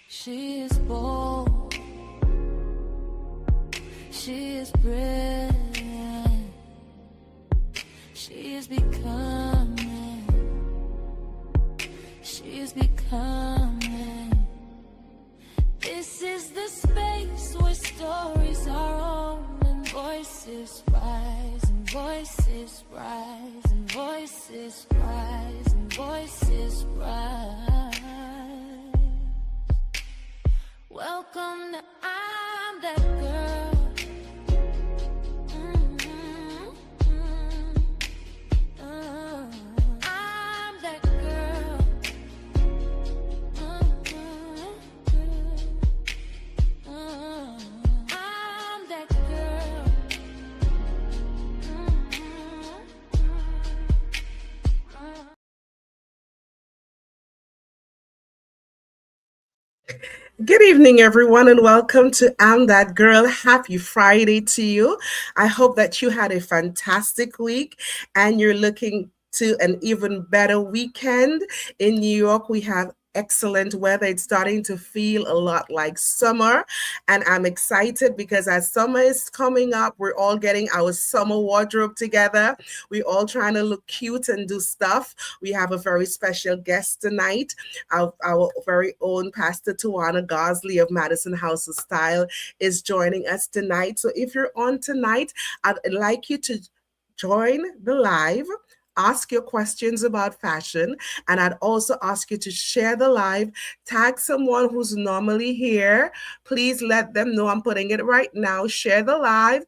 She is bold. She is brilliant. She is becoming. She is becoming. This is the space where stories are on and voices rise and voices rise and voices rise and voices rise. Welcome to I'm That Girl. I'm that girl. I'm that girl. Good evening, everyone, and welcome to I'm That Girl. Happy Friday to you. I hope that you had a fantastic week and you're looking to an even better weekend. In New York, we have excellent weather. It's starting to feel a lot like summer, and I'm excited because as summer is coming up, we're all getting our summer wardrobe together. We're all trying to look cute and do stuff. We have a very special guest tonight. Our very own Pastor Tawana Gosley of Madison House of Style is joining us tonight. So if you're on tonight, I'd like you to join the live. Ask your questions about fashion, and I'd also ask you to share the live, tag someone who's normally here. Please let them know I'm putting it right now. Share the live.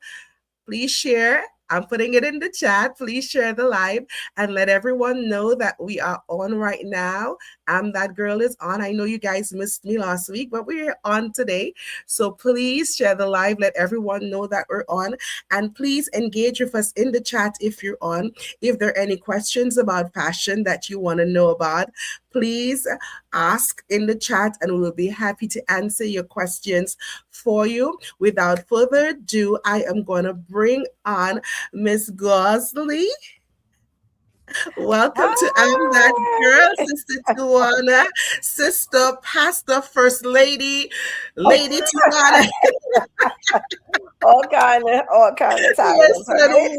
Please share. I'm putting it in the chat. Please share the live and let everyone know that we are on right now. That Girl is on. I know you guys missed me last week, but we're on today. So please share the live. Let everyone know that we're on. And please engage with us in the chat if you're on. If there are any questions about fashion that you want to know about, please ask in the chat and we will be happy to answer your questions for you. Without further ado, I am going to bring on Miss Gosley. Welcome to I'm That Girl, Sister Tawana, Sister Pastor, First Lady, Lady Tawana. all kind of titles, Listen, right?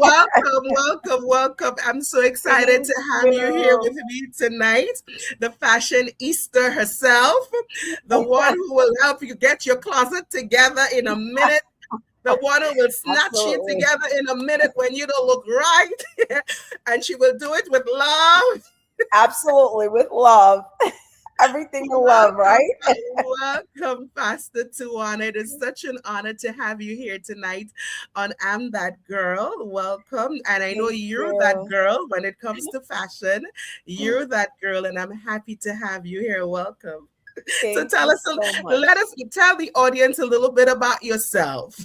welcome. I'm so excited to have you here with me tonight. The fashion Easter herself, the one who will help you get your closet together in a minute. The one who will snatch you Absolutely. together in a minute when you don't look right. And she will do it with love. Absolutely, with love. Everything with love, right? Welcome, Pastor Tawana. It is such an honor to have you here tonight on I'm That Girl. Welcome. And I know Thank you're that you. girl when it comes to fashion. You're that girl, and I'm happy to have you here. Welcome. So Thank tell you us, so much. let us tell the audience a little bit about yourself.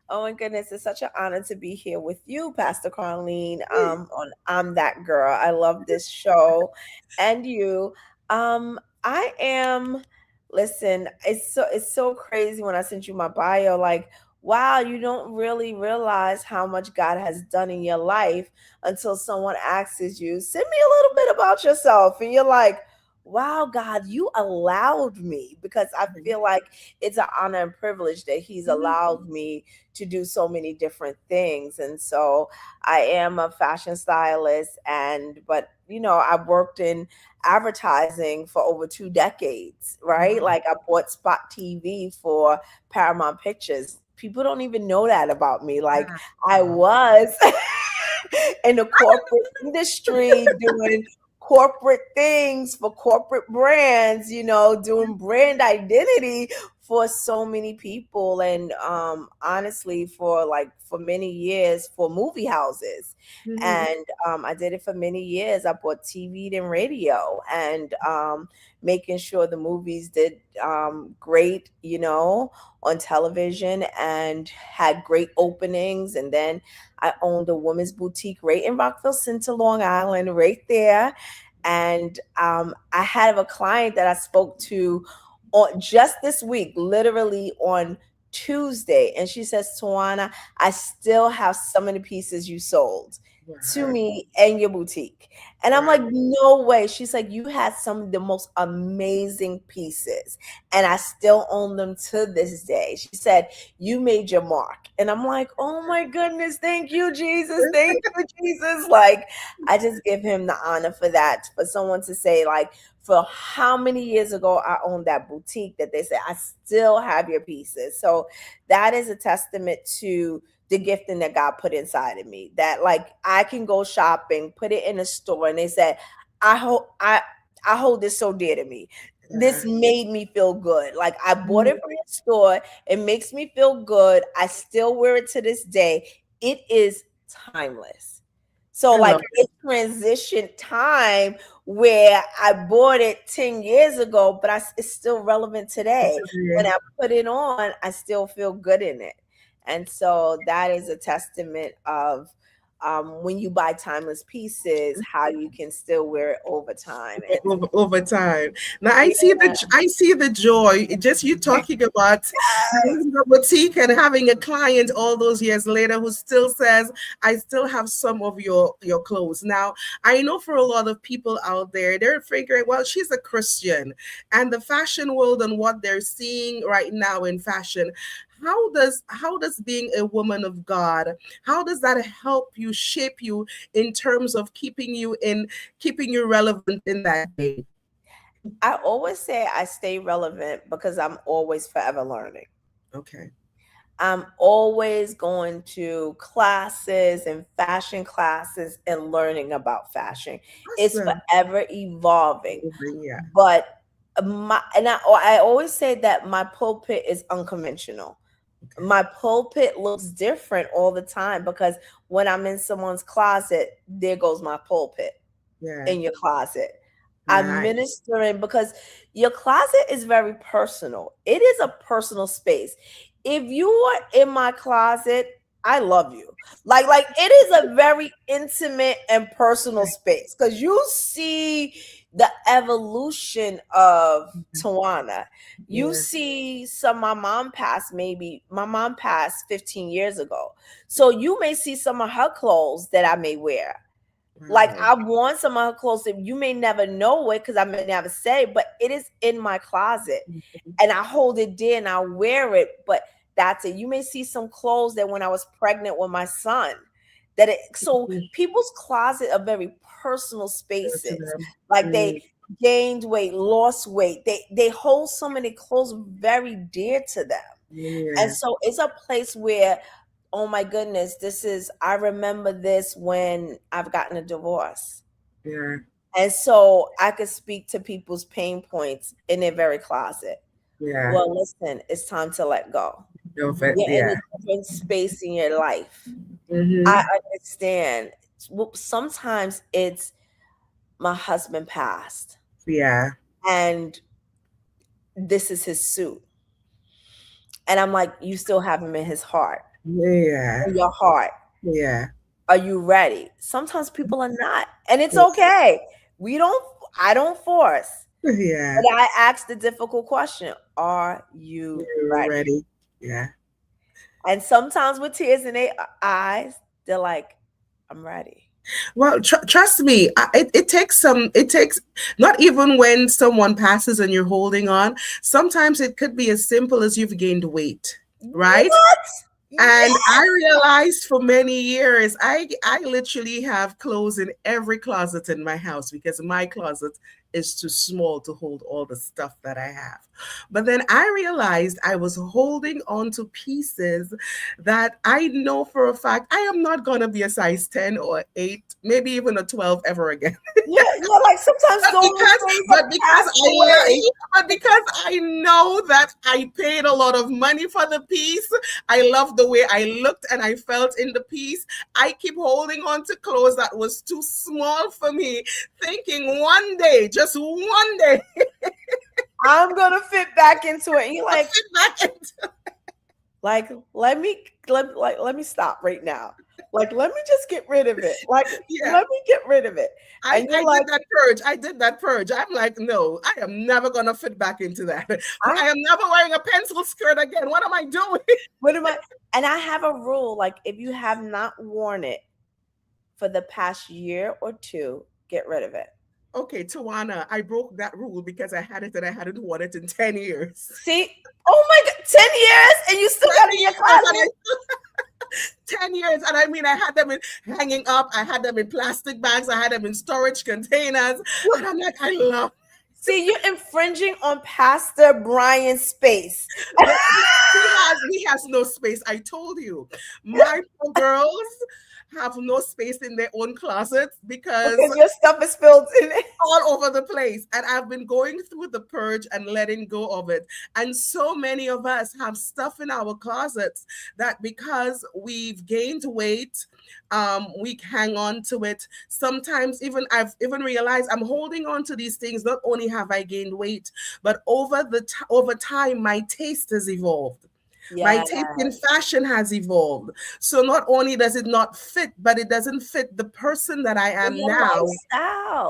Oh my goodness, it's such an honor to be here with you, Pastor Carlene. On I'm That Girl. I love this show and you. I am listen, it's so crazy when I sent you my bio, like, wow, you don't really realize how much God has done in your life until someone asks you, send me a little bit about yourself. And you're like, wow, God, you allowed me, because I feel like it's an honor and privilege that He's allowed me to do so many different things. And so I am a fashion stylist, and but I've worked in advertising for over 2 decades, right? Wow. Like I bought Spot TV for Paramount Pictures. People don't even know that about me. Like I was in the corporate industry doing corporate things for corporate brands, doing brand identity for so many people, and honestly for many years for movie houses. Mhm. And I did it for many years. I bought TV and radio, and making sure the movies did great, on television, and had great openings. And then I owned a women's boutique right in Rockville Center, Long Island, right there. And I had a client that I spoke to on just this week, literally on Tuesday, and she says, Tawana, I still have some of the pieces you sold. to Wow. me and your boutique. And I'm Wow. like, no way. She's like, you had some of the most amazing pieces, and I still own them to this day. She said, you made your mark. And I'm like, oh my goodness, thank you, Jesus. Thank you, Jesus. Like, I just give him the honor for that, for someone to say, like, for how many years ago I owned that boutique that they said, I still have your pieces. So that is a testament to the gifting that God put inside of me. That like I can go shopping, put it in a store, and they said, I hold this so dear to me. Yeah. This made me feel good. Like I bought Mm, it from the store. It makes me feel good. I still wear it to this day. It is timeless. So I like love it transition time where I bought it 10 years ago, but it's still relevant today. When it. I put it on, I still feel good in it. And so that is a testament of when you buy timeless pieces, how you can still wear it over time. And Over time. Now I see yeah, the joy. Just you talking about having a boutique and having a client all those years later who still says, I still have some of your clothes. Now I know for a lot of people out there, they're figuring, well, she's a Christian, and the fashion world and what they're seeing right now in fashion. How does being a woman of God, how does that help you, shape you in terms of keeping you relevant in that day? I always say I stay relevant because I'm always forever learning. Okay. I'm always going to classes and fashion classes and learning about fashion. It's Awesome. forever evolving. Yeah. But I always say that my pulpit is unconventional. Okay. My pulpit looks different all the time because when I'm in someone's closet, there goes my pulpit Yeah. in your closet. I'm Nice. ministering because your closet is very personal. It is a personal space. If you are in my closet, I love you. Like it is a very intimate and personal space because you see the evolution of Tawana. You Yeah. see my mom passed, maybe my mom passed 15 years ago. So you may see some of her clothes that I may wear. Like Wow. I want some of her clothes that you may never know it because I may never say, but it is in my closet and I hold it dear and I wear it. But that's it. You may see some clothes that when I was pregnant with my son, so people's closet are very personal To spaces. them. Like Mm, they gained weight, lost weight. They hold so many clothes very dear to them. And yeah. so it's a place where, oh my goodness, I remember this when I've gotten a divorce. Yeah. And so I could speak to people's pain points in their very closet. Yeah. Well, listen, it's time to let go. Of it. You're in Yeah. a different space in your life. I Mm-hmm. understand. Well, sometimes it's my husband passed Yeah. and this is his suit. And I'm like, you still have him in his heart, Yeah. in your heart. Yeah. Are you ready? Sometimes people are not, and it's okay. I don't force, Yeah. but I ask the difficult question, are you You're ready? ready. Yeah. And sometimes with tears in their eyes, they're like, I'm ready. Well, trust me, it takes it takes, not even when someone passes and you're holding on, sometimes it could be as simple as you've gained weight, right? What? And Yeah. I realized for many years, I literally have clothes in every closet in my house because my closet is too small to hold all the stuff that I have. But then I realized I was holding on to pieces that I know for a fact I am not going to be a size 10 or 8, maybe even a 12 ever again. Yeah, like sometimes But those because things but are because passed I away. but because I know that I paid a lot of money for the piece, I love the way I looked and I felt in the piece. I keep holding on to clothes that was too small for me, thinking one day, just one day, I'm gonna fit back into it. And you're I'll like, fit back into. like, let me stop right now. Like, let me just get rid of it. Like, Yeah, let me get rid of it. And I you're did like, that purge. I did that purge. I'm like, no, I am never gonna fit back into that. I I am never wearing a pencil skirt again. What am I doing? what am I? And I have a rule: like, if you have not worn it for the past year or two, get rid of it. Okay, Tawana, I broke that rule because I had it and I hadn't worn it in 10 years. See? Oh my God, 10 years and you still got it in your 10 years and closet? 10 years. And I mean, I had them in hanging up, I had them in plastic bags, I had them in storage containers. And I'm like, I love. See, you're infringing on Pastor Brian's space. He has no space. I told you. My poor girls have no space in their own closets because your stuff is filled in it. all over the place. And I've been going through the purge and letting go of it. And so many of us have stuff in our closets that because we've gained weight, we hang on to it. Sometimes I've even realized I'm holding on to these things. Not only have I gained weight, but over time, my taste has evolved. My taste in fashion has evolved. So not only does it not fit, but it doesn't fit the person that I am now.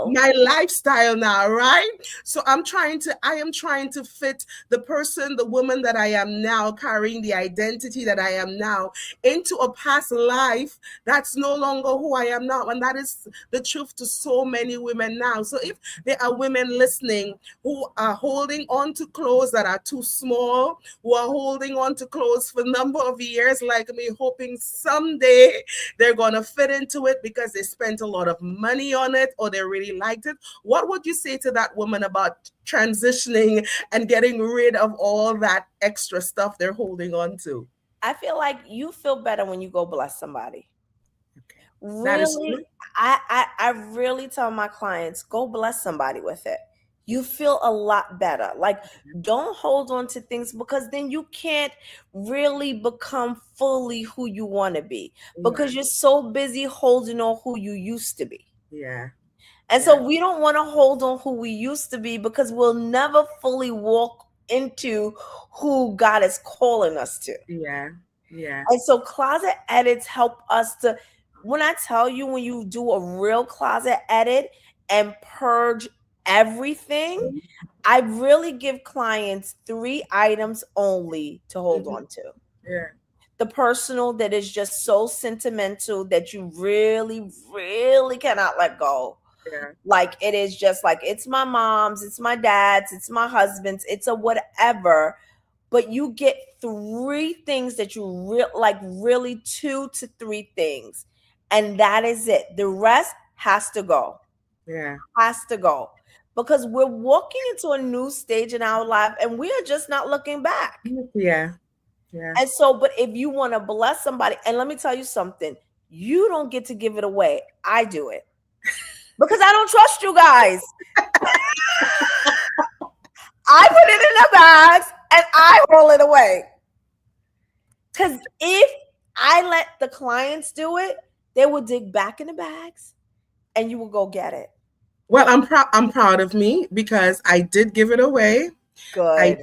My lifestyle now, right? So I am trying to fit the person, the woman that I am now, carrying the identity that I am now into a past life that's no longer who I am now. And that is the truth to so many women now. So if there are women listening who are holding on to clothes that are too small, who are holding on to clothes for a number of years like me, hoping someday they're going to fit into it because they spent a lot of money on it or they really liked it, what would you say to that woman about transitioning and getting rid of all that extra stuff they're holding on to? I feel like you feel better when you go bless somebody. Okay. Really, I really tell my clients, go bless somebody with it. You feel a lot better. Like, don't hold on to things because then you can't really become fully who you want to be because you're so busy holding on who you used to be. Yeah. And so we don't want to hold on who we used to be because we'll never fully walk into who God is calling us to. Yeah. Yeah. And so closet edits help us to, when I tell you, when you do a real closet edit and purge everything, I really give clients 3 items only to hold on to. Yeah. The personal that is just so sentimental that you really, really cannot let go. Yeah. Like it is just like, it's my mom's, it's my dad's, it's my husband's, it's a whatever. But you get 3 things that you really 2 to 3 things. And that is it. The rest has to go. Yeah. Has to go. Because we're walking into a new stage in our life and we are just not looking back. Yeah. Yeah. And so, but if you want to bless somebody, and let me tell you something, you don't get to give it away. I do it. Because I don't trust you guys. I put it in the bags and I roll it away. Because if I let the clients do it, they will dig back in the bags and you will go get it. Well, I'm proud of me because I did give it away. Good.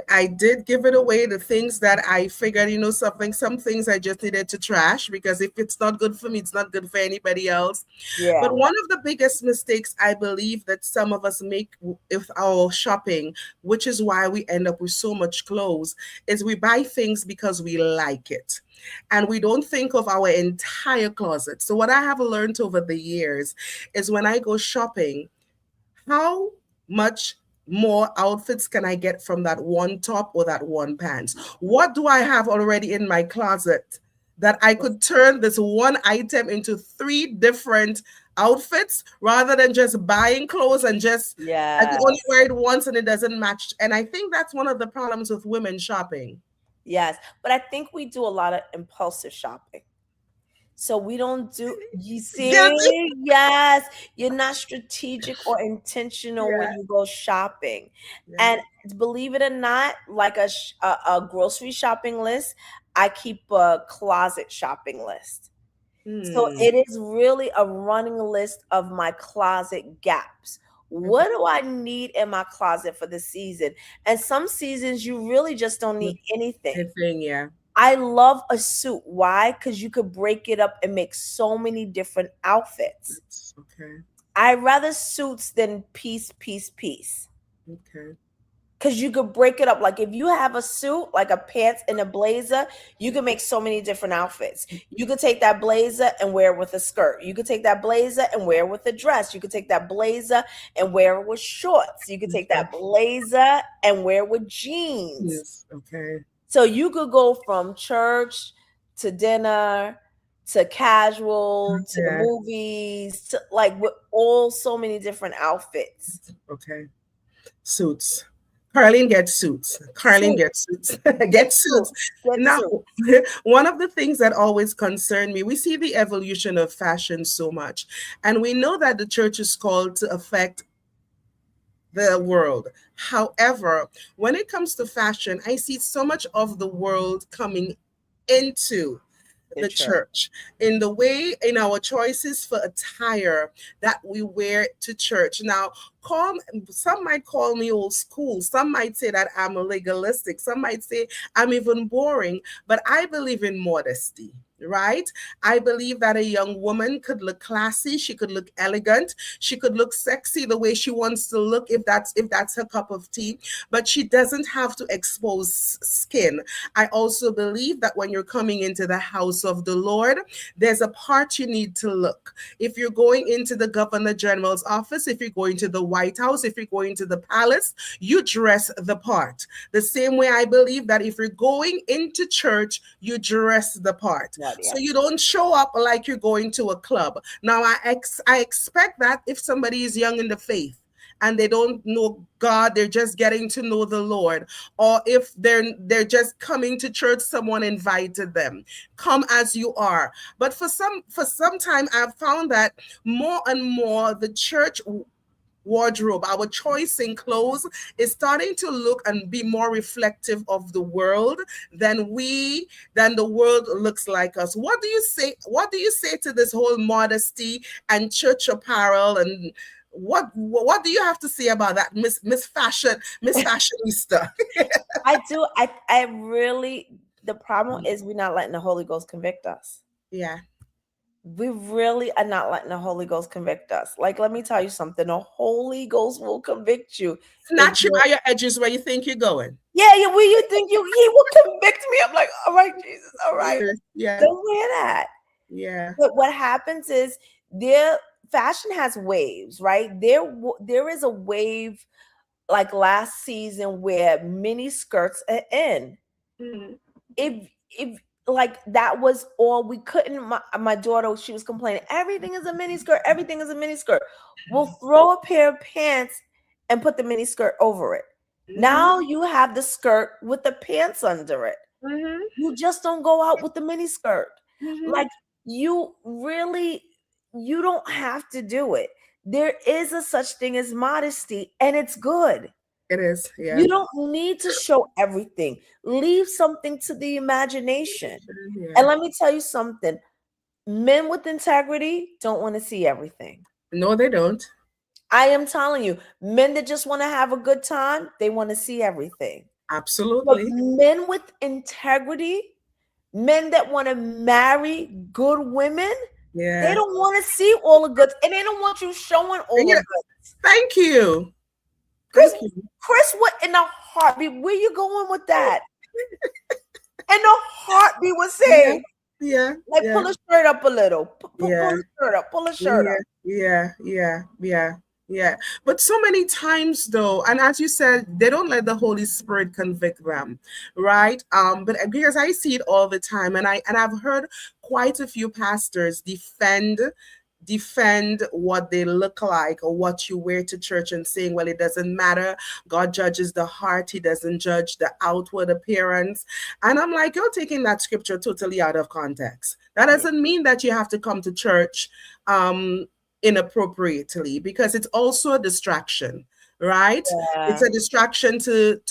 I did give it away. The things that I figured, some things I just needed to trash because if it's not good for me, it's not good for anybody else. Yeah. But one of the biggest mistakes I believe that some of us make with our shopping, which is why we end up with so much clothes, is we buy things because we like it. And we don't think of our entire closet. So what I have learned over the years is when I go shopping, how much more outfits can I get from that one top or that one pants? What do I have already in my closet that I could turn this one item into 3 different outfits rather than just buying clothes and just I can only wear it once and it doesn't match? And I think that's one of the problems with women shopping. Yes, but I think we do a lot of impulsive shopping. So we don't do, you see, yes, you're not strategic or intentional when you go shopping. And believe it or not, like a grocery shopping list, I keep a closet shopping list. So it is really a running list of my closet gaps. What do I need in my closet for the season? And some seasons you really just don't need anything. Yeah. I love a suit. Why? Because you could break it up and make so many different outfits. Okay. I rather suits than piece. Okay. because you could break it up. Like if you have a suit, like a pants and a blazer, you can make so many different outfits. You could take that blazer and wear it with a skirt. You could take that blazer and wear it with a dress. You could take that blazer and wear it with shorts. You could take that blazer and wear it with jeans. Yes. Okay. So you could go from church to dinner to casual to the Okay. movies to like with all so many different outfits. Okay. Suits. Carlene gets suits. Carlene Suits. gets suits. Gets suits. Get Now, suits. one of the things that always concern me, we see the evolution of fashion so much, and we know that the church is called to affect the world. However, when it comes to fashion, I see so much of the world coming into the church in the way, in our choices for attire that we wear to church. Now, some might call me old school, some might say that I'm a legalistic, some might say I'm even boring, but I believe in modesty. Right? I believe that a young woman could look classy, she could look elegant, she could look sexy the way she wants to look if that's her cup of tea, but she doesn't have to expose skin. I also believe that when you're coming into the house of the Lord, there's a part you need to look. If you're going into the Governor General's office, if you're going to the White House, if you're going to the palace, you dress the part. The same way I believe that if you're going into church, you dress the part. So you don't show up like you're going to a club. Now, I expect that if somebody is young in the faith and they don't know God, they're just getting to know the Lord, or if they're just coming to church, someone invited them, come as you are. But for some time, I've found that more and more the church wardrobe, our choice in clothes is starting to look and be more reflective of the world than the world looks like us. What do you say to this whole modesty and church apparel, and what do you have to say about that, Miss Fashionista? I do. I really, the problem is we're not letting the Holy Ghost convict us. Yeah. We really are not letting the Holy Ghost convict us. Like, let me tell you something. The Holy Ghost will convict you. Snatch you by your edges where you think you're going. Yeah, where you think he will convict me. I'm like, all right, Jesus, all right. Yeah. Don't wear that. Yeah. But what happens is their fashion has waves, right? There is a wave like last season where mini skirts are in. Mm-hmm. If like that was all we couldn't, my daughter, she was complaining, everything is a mini skirt, everything is a mini skirt. We'll throw a pair of pants and put the mini skirt over it. Mm-hmm. Now you have the skirt with the pants under it. Mm-hmm. You just don't go out with the mini skirt. Mm-hmm. Like you don't have to do it. There is a such thing as modesty, and it's good. It is. Yeah. You don't need to show everything. Leave something to the imagination. Yeah. And let me tell you something. Men with integrity don't want to see everything. No, they don't. I am telling you, men that just want to have a good time, they want to see everything. Absolutely. But men with integrity, men that want to marry good women, they don't want to see all the goods, and they don't want you showing all the goods. Thank you. Chris, what in a heartbeat? Where you going with that? In a heartbeat would say, pull the shirt up a little. Pull the shirt up. Pull the shirt up. Yeah. But so many times though, and as you said, they don't let the Holy Spirit convict them, right? But because I see it all the time, and I've heard quite a few pastors defend what they look like or what you wear to church, and saying, well, it doesn't matter. God judges the heart. He doesn't judge the outward appearance. And I'm like, you're taking that scripture totally out of context. That doesn't mean that you have to come to church inappropriately, because it's also a distraction. Right? Yeah. It's a distraction to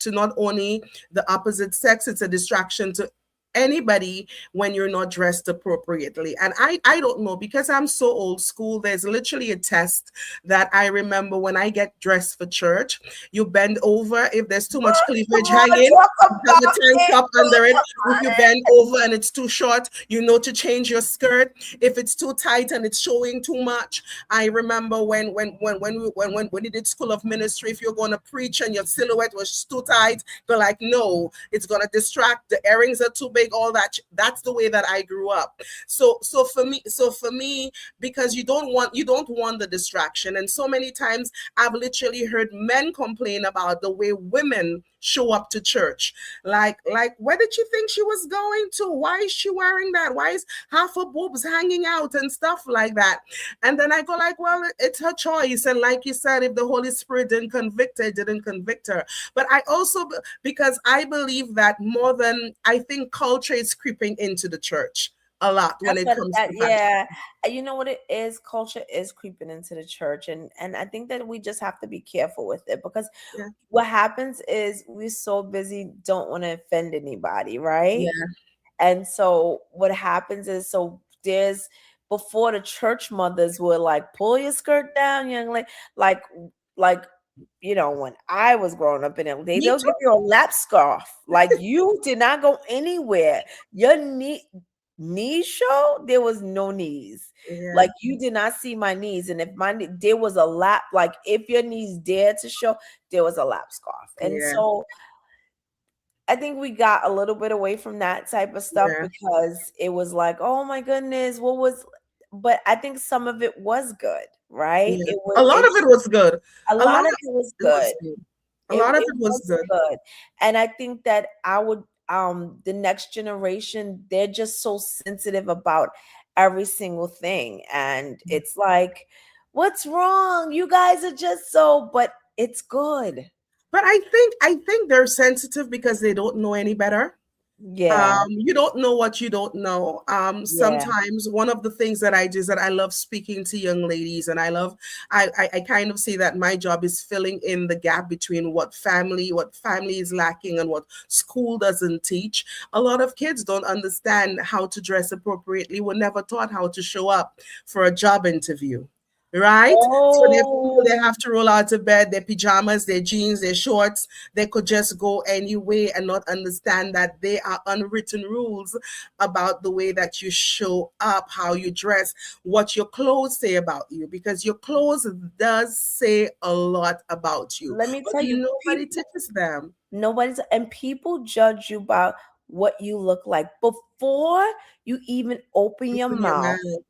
not only the opposite sex, it's a distraction to anybody when you're not dressed appropriately. And I don't know, because I'm so old school. There's literally a test that I remember when I get dressed for church. You bend over. If there's too much cleavage Come on, hanging, talk you have a about tank it. top under it. Talk If you about it. bend over and it's too short, you know to change your skirt. If it's too tight and it's showing too much. I remember when you did School of Ministry, if you're going to preach and your silhouette was too tight, they're like, no, it's going to distract. The earrings are too big. All that. That's the way that I grew up. So for me, because you don't want the distraction, and so many times I've literally heard men complain about the way women show up to church. Like, where did she think she was going to? Why is she wearing that? Why is half her boobs hanging out and stuff like that? And then I go like, well, it's her choice. And like you said, if the Holy Spirit didn't convict her, it didn't convict her. But I also, because I believe that more than, I think culture is creeping into the church a lot when That's it what, comes that, to fashion. yeah. You know what it is? Culture is creeping into the church, and I think that we just have to be careful with it, because Yeah, what happens is we're so busy, don't want to offend anybody, right? yeah, And so what happens is, so there's, before, the church mothers were like, pull your skirt down, young lady, like like when I was growing up in it, me they'll too. give you a lap scarf. Like, you did not go anywhere. Your knees show, there was no knees. Yeah, Like, you did not see my knees. And if there was a lap, like, if your knees dared to show, there was a lap scarf. And yeah, so I think we got a little bit away from that type of stuff, yeah, because it was like, oh my goodness, but I think some of it was good, right? yeah. It was A lot of it's it was good. A A lot lot of of it was it was good. good. A It lot of it it was was good. good. And I think that the next generation, they're just so sensitive about every single thing. And it's like, what's wrong? You guys are just so, but it's good. But I think they're sensitive because they don't know any better. Yeah. You don't know what you don't know. Yeah. Sometimes one of the things that I do is that I love speaking to young ladies, and I kind of say that my job is filling in the gap between what family is lacking and what school doesn't teach. A lot of kids don't understand how to dress appropriately. Were never taught how to show up for a job interview. Right? So they feel they Oh, have to roll out of bed, their pajamas, their jeans, their shorts. They could just go anyway and not understand that there are unwritten rules about the way that you show up, how you dress, what your clothes say about you, because your clothes does say a lot about you. let me But tell you, nobody people, teaches them. and people judge you by what you look like before you even open your Open your mouth. mouth.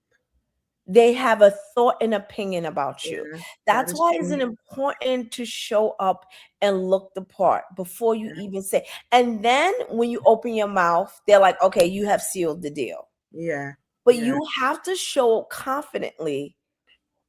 They have a thought and opinion about you. Yeah, that That's is why it's true. important to show up and look the part before you Yeah, even say. And then when you open your mouth, they're like, okay, you have sealed the deal. yeah, But yeah, you have to show up confidently.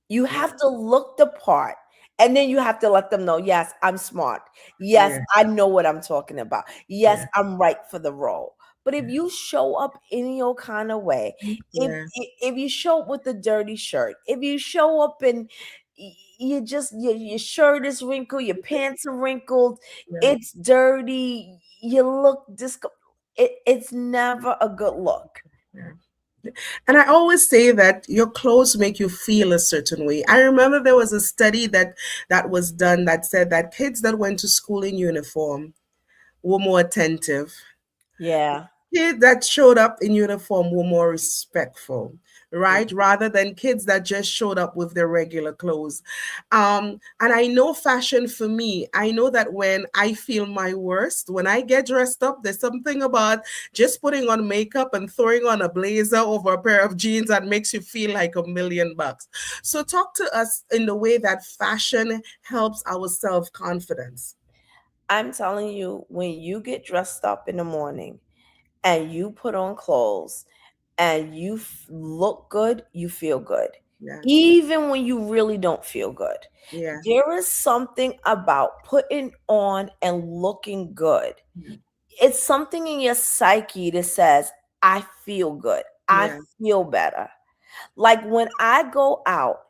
You yeah, have to look the part. And then you have to let them know, yes, I'm smart. Yes, yeah, I know what I'm talking about. Yes, yeah, I'm right for the role. But if you show up any old kind of way, if yeah, if you show up with a dirty shirt, if you show up and you just your shirt is wrinkled, your pants are wrinkled, yeah, it's dirty, you look it's never a good look. yeah. And I always say that your clothes make you feel a certain way. I remember there was a study that was done that said that kids that went to school in uniform were more attentive. Yeah. Kids that showed up in uniform were more respectful, Yeah. right? Rather than kids that just showed up with their regular clothes. And I know fashion for me, I know that when I feel my worst, when I get dressed up, there's something about just putting on makeup and throwing on a blazer over a pair of jeans that makes you feel like $1 million. So talk to us in the way that fashion helps our self-confidence. I'm telling you, when you get dressed up in the morning and you put on clothes and you look good, you feel good. Yeah, Even when you really don't feel good. yeah, There is something about putting on and looking good. yeah, It's something in your psyche that says, I feel good. I yeah, feel better. Like when I go out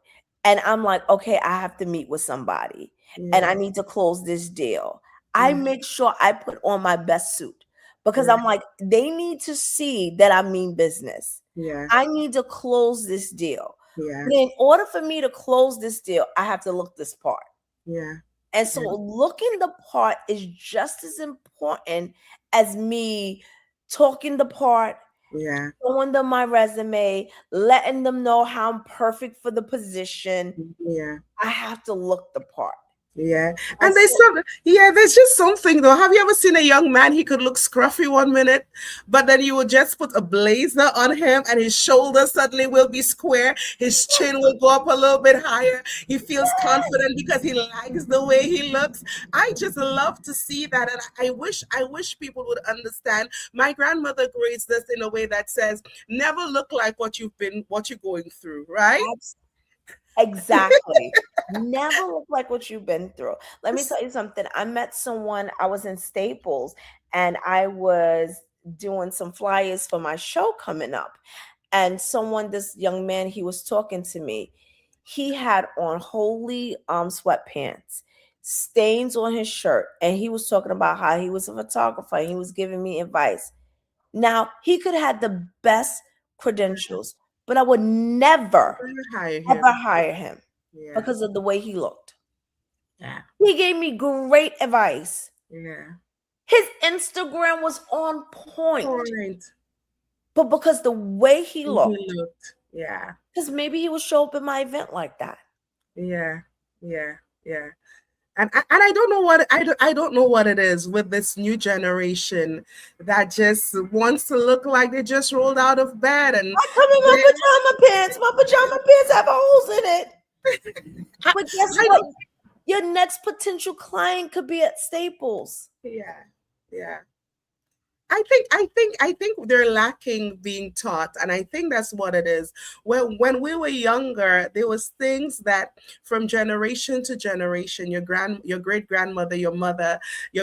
and I'm like, okay, I have to meet with somebody and yeah, I need to close this deal. I yeah, make sure I put on my best suit because Yeah. I'm like, they need to see that I mean business. Yeah. I need to close this deal. Yeah. But in order for me to close this deal, I have to look this part. Yeah. And so Yeah. looking the part is just as important as me talking the part, Yeah. showing them my resume, letting them know how I'm perfect for the position. Yeah. I have to look the part. Yeah. And And there's so, some, yeah, there's just something though. Have you ever seen a young man? He could look scruffy 1 minute, but then you would just put a blazer on him and his shoulders suddenly will be square. His chin will go up a little bit higher. He feels confident because he likes the way he looks. I just love to see that. And I wish people would understand. My grandmother grades this in a way that says, never look like what you're going through, right? exactly. Never look like what you've been through. Let me tell you something. I met someone, I was in Staples and I was doing some flyers for my show coming up. And this young man, he was talking to me. He had on holy sweatpants, stains on his shirt, and he was talking about how he was a photographer. And he was giving me advice. Now, he could have had the best credentials, but I would never Hire ever him. hire him Yeah. because of the way he looked. Yeah. He gave me great advice. Yeah. His Instagram was on point, Point. but because the way he He looked, looked. Yeah. because maybe he would show up at my event like that. Yeah. Yeah. Yeah. And I don't know what I don't know what it is with this new generation that just wants to look like they just rolled out of bed and I come in my pajama pants. My pajama pants have holes in it. I, But guess I what? don't, Your next potential client could be at Staples. yeah. Yeah. I think they're lacking being taught, and I think that's what it is. When we were younger, there was things that from generation to generation, your great grandmother, your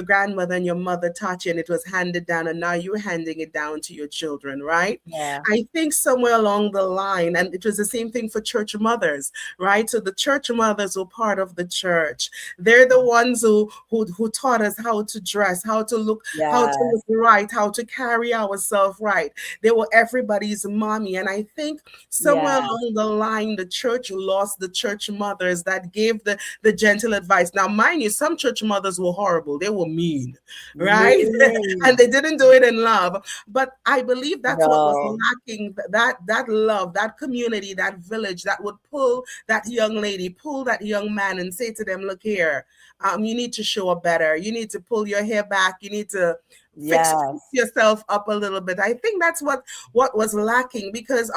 grandmother, and your mother taught you, and it was handed down, and now you're handing it down to your children, right? Yeah. I think somewhere along the line, and it was the same thing for church mothers, right? So the church mothers were part of the church. They're the ones who taught us how to dress, how to look Yes. right, how to carry ourselves right. They were everybody's mommy. And I think somewhere Yes. along the line, the church lost the church mothers that gave the gentle advice. Now, mind you, some church mothers were horrible. They were mean, right? Mean. And they didn't do it in love. But I believe that's what was No. lacking, that love, that community, that village that would pull that young lady, pull that young man and say to them, look here, you need to show up better. You need to pull your hair back. You need to fix Yes. yourself up a little bit. I think that's what was lacking, because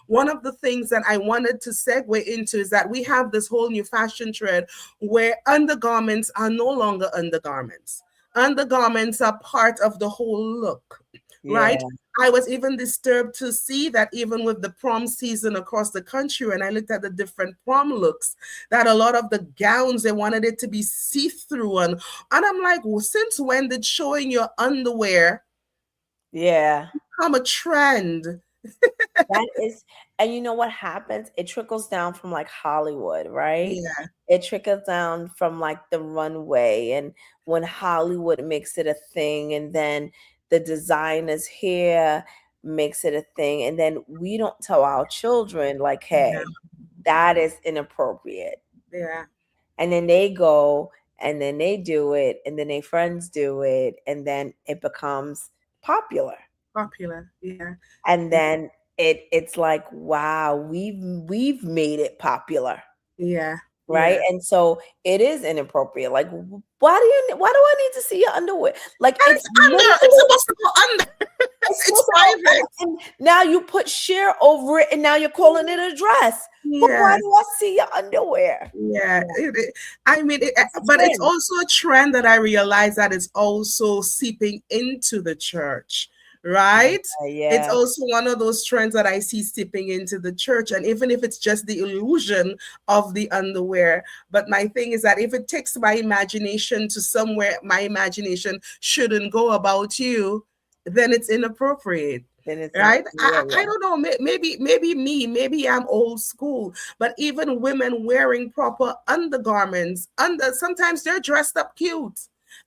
one of the things that I wanted to segue into is that we have this whole new fashion trend where undergarments are no longer undergarments. Undergarments are part of the whole look, right? Yeah. I was even disturbed to see that even with the prom season across the country, and I looked at the different prom looks, that a lot of the gowns, they wanted it to be see-through. And I'm like, well, since when did showing your underwear Yeah. become a trend? That is, and you know what happens? It trickles down from like Hollywood, right? Yeah, It trickles down from like the runway, and when Hollywood makes it a thing, and then the designers here makes it a thing, and then we don't tell our children like, hey, yeah, that is inappropriate. yeah, And then they go and then they do it, and then their friends do it, and then it becomes popular. popular. Yeah, And then it's like, wow, we've made it popular, yeah, right? yeah. And so it is inappropriate. Like, why do I need to see your underwear? Like, And it's it's under. It's literally, supposed to go under. it's It's supposed to private. and now you put sheer over it, and now you're calling it a dress. But why Yeah. do I see your underwear? Yeah, I mean, It's a but it's trend. also a trend that I realize that is also seeping into the church, right? It's Yeah. also one of those trends that I see seeping into the church, and even if it's just the illusion of the underwear. But my thing is that if it takes my imagination to somewhere my imagination shouldn't go about you, then it's inappropriate. Then it's Right? I yeah. don't know. Maybe I'm old school, but even women wearing proper undergarments, sometimes they're dressed up cute.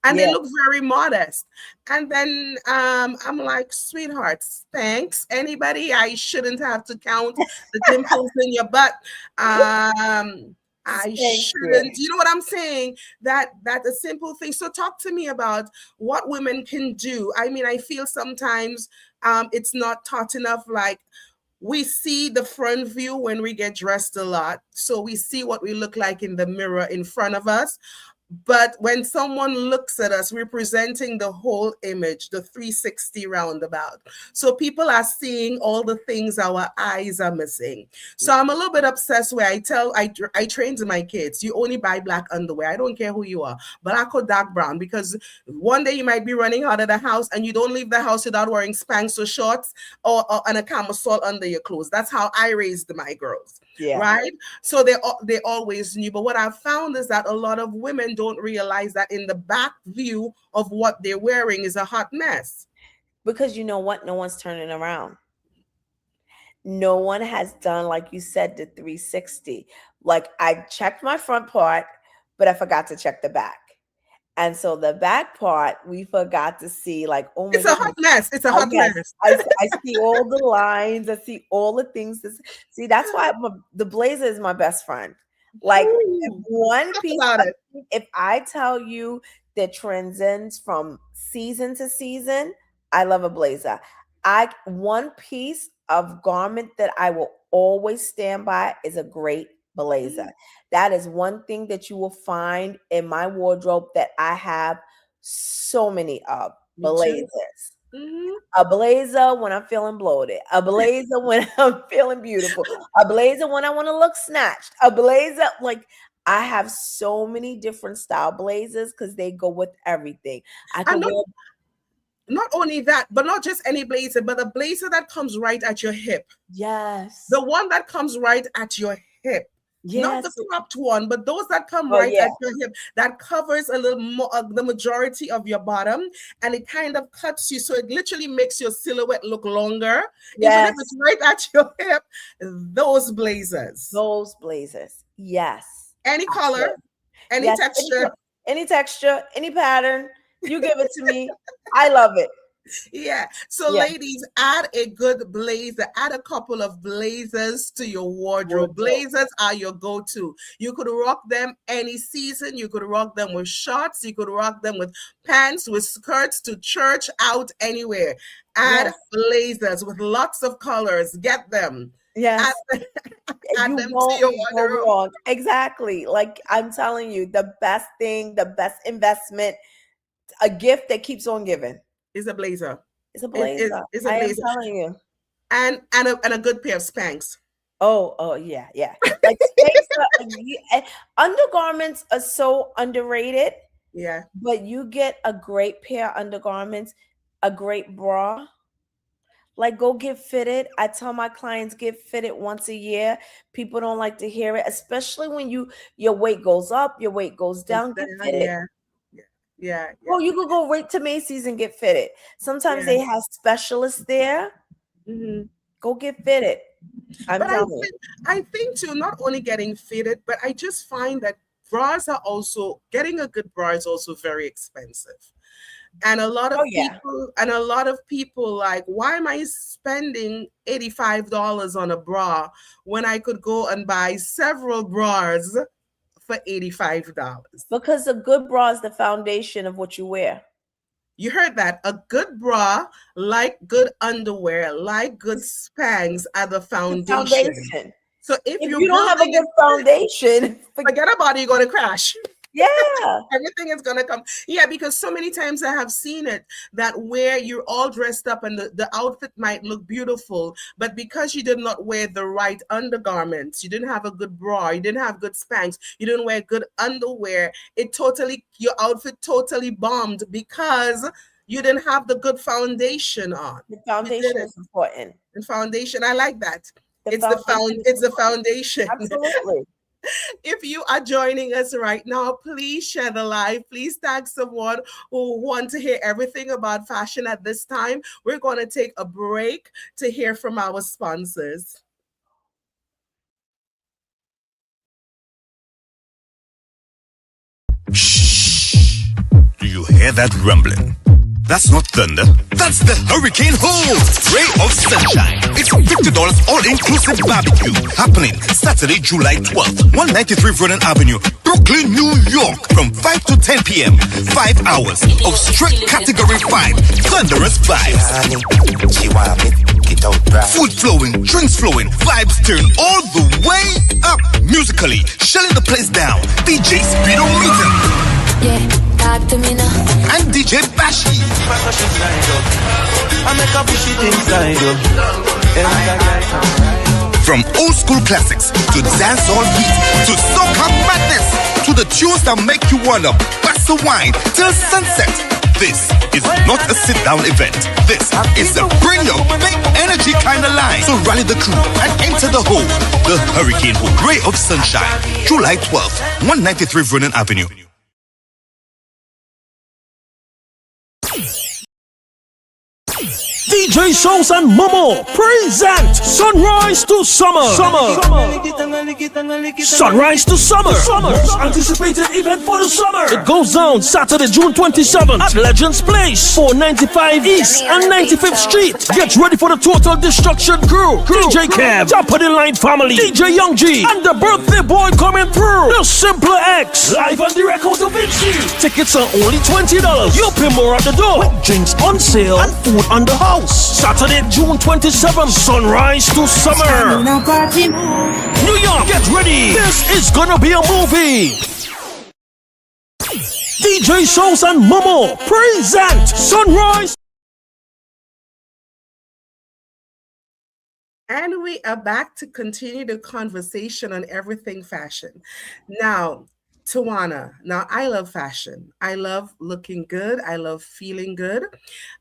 and they Yeah. look very modest. And then I'm like, sweethearts, thanks. Anybody? I shouldn't have to count the dimples in your butt. I Thank you. shouldn't. You know what I'm saying? That's a simple thing. So talk to me about what women can do. I mean, I feel sometimes it's not taught enough. Like, we see the front view when we get dressed a lot. So we see what we look like in the mirror in front of us. But when someone looks at us, we're presenting the whole image, the 360 roundabout. So people are seeing all the things our eyes are missing. So I'm a little bit obsessed where I train to my kids, you only buy black underwear. I don't care who you are, black or dark brown, because one day you might be running out of the house and you don't leave the house without wearing Spanx or shorts or and a camisole under your clothes. That's how I raised my girls. Yeah. Right. So they always knew. But what I've found is that a lot of women don't realize that in the back view of what they're wearing is a hot mess. Because you know what? No one's turning around. No one has done, like you said, the 360. Like, I checked my front part, but I forgot to check the back. And so the back part, we forgot to see, like, oh my It's a hot mess. It's a hot mess. I see all the lines. I see all the things. See, that's why the blazer is my best friend. Like, one piece, if I tell you that transcends from season to season, I love a blazer. One piece of garment that I will always stand by is a great blazer. That is one thing that you will find in my wardrobe that I have so many of. Blazers. A blazer when I'm feeling bloated, a blazer when I'm feeling beautiful, a blazer when I want to look snatched, a blazer. Like, I have so many different style blazers because they go with everything. I can wear. Not only that, but not just any blazer, but a blazer that comes right at your hip. Yes. The one that comes right at your hip. Yes. Not the cropped one, but those that come right at your hip, that covers a little more the majority of your bottom, and it kind of cuts you, so it literally makes your silhouette look longer. Yes. Even if it's right at your hip. Those blazers. Yes. Any color, any texture. Any texture, any pattern. You give it to me. I love it. Yeah. So ladies, add a good blazer, add a couple of blazers to your wardrobe. Blazers are your go-to. You could rock them any season. You could rock them with shorts. You could rock them with pants, with skirts, to church, out, anywhere. Add blazers with lots of colors. Get them. Yes. Add them to your wardrobe. Exactly. Like, I'm telling you, the best thing, the best investment, a gift that keeps on giving. Is a blazer. It's a blazer. It's a blazer. I'm telling you. And a good pair of Spanx. Oh yeah. Like, undergarments are so underrated. Yeah. But you get a great pair of undergarments, a great bra. Like, go get fitted. I tell my clients, get fitted once a year. People don't like to hear it, especially when your weight goes up, your weight goes down. Get fitted. Yeah. Well, you could go right to Macy's and get fitted. Sometimes they have specialists there. Go get fitted. I think too, not only getting fitted, but I just find that getting a good bra is also very expensive. And a lot of people like, why am I spending $85 on a bra when I could go and buy several bras for $85? Because a good bra is the foundation of what you wear. You heard that. A good bra, like good underwear, like good Spanx, are the foundation. So if you don't have a good foundation, forget about it, you're going to crash. Yeah. Everything is going to come. Yeah, because so many times I have seen it, that where you're all dressed up and the outfit might look beautiful, but because you did not wear the right undergarments, you didn't have a good bra, you didn't have good Spanx, you didn't wear good underwear, your outfit totally bombed because you didn't have the good foundation on. The foundation is important. The foundation, I like that. It's the foundation. Absolutely. If you are joining us right now, please share the live. Please tag someone who wants to hear everything about fashion at this time. We're going to take a break to hear from our sponsors. Do you hear that rumbling? That's not thunder. That's the Hurricane Hole Ray of Sunshine. It's $50 all-inclusive barbecue happening Saturday, July 12th, 193 Vernon Avenue, Brooklyn, New York, from 5 to 10 p.m. 5 hours of straight Category 5 thunderous vibes. Food flowing, drinks flowing, vibes turn all the way up. Musically, shelling the place down. DJ Speedo Meeting. Yeah, talk to me now. And DJ Bashi. From old school classics to dancehall beat to soca madness to the tunes that make you wanna bust the wine till sunset. This is not a sit-down event. This is a bring your big energy kind of line. So rally the crew and enter the hole. The Hurricane Hole Ray of Sunshine, July 12th, 193 Vernon Avenue. DJ Souls and Momo present Sunrise to Summer. Sunrise to Summer. Most anticipated event for the summer. It goes down Saturday, June 27th at Legends Place, 495 East and 95th Street. Get ready for the Total Destruction crew. DJ Kev, Top of the Line Family, DJ Young G, and the birthday boy coming through. The Simpler X, live and direct out of Vinci. Tickets are only $20. You pay more at the door. With drinks on sale and food on the house. Saturday, June 27th, Sunrise to Summer. New York, get ready. This is gonna be a movie. DJ Souls and Momo present Sunrise. And we are back to continue the conversation on everything fashion. Now, Tawana, now I love fashion. I love looking good. I love feeling good.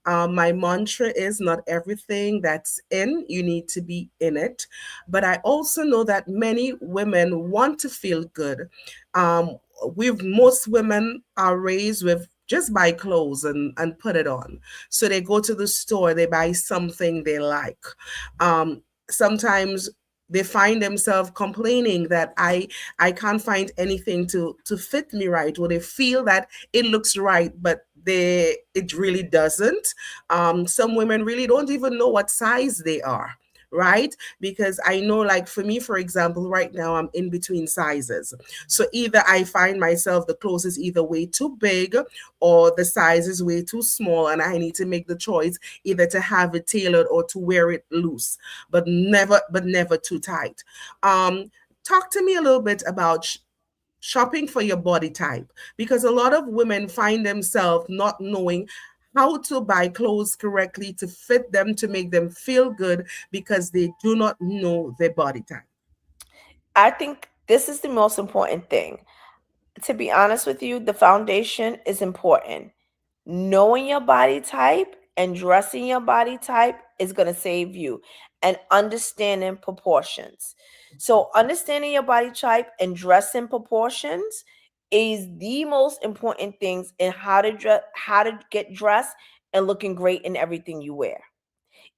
My mantra is not everything that's in, you need to be in it. But I also know that many women want to feel good. Most women are raised with just buy clothes and put it on. So they go to the store, they buy something they like. Sometimes they find themselves complaining that I can't find anything to fit me right, or they feel that it looks right, but it really doesn't. Some women really don't even know what size they are, right? Because I know, like for me, for example, right now I'm in between sizes. So either I find myself the clothes is either way too big or the size is way too small, and I need to make the choice either to have it tailored or to wear it loose, but never too tight. Talk to me a little bit about shopping for your body type, because a lot of women find themselves not knowing how to buy clothes correctly to fit them, to make them feel good, because they do not know their body type. I think this is the most important thing. To be honest with you, the foundation is important. Knowing your body type and dressing your body type is going to save you, and understanding proportions. So, understanding your body type and dressing proportions is the most important things in how to get dressed and looking great in everything you wear.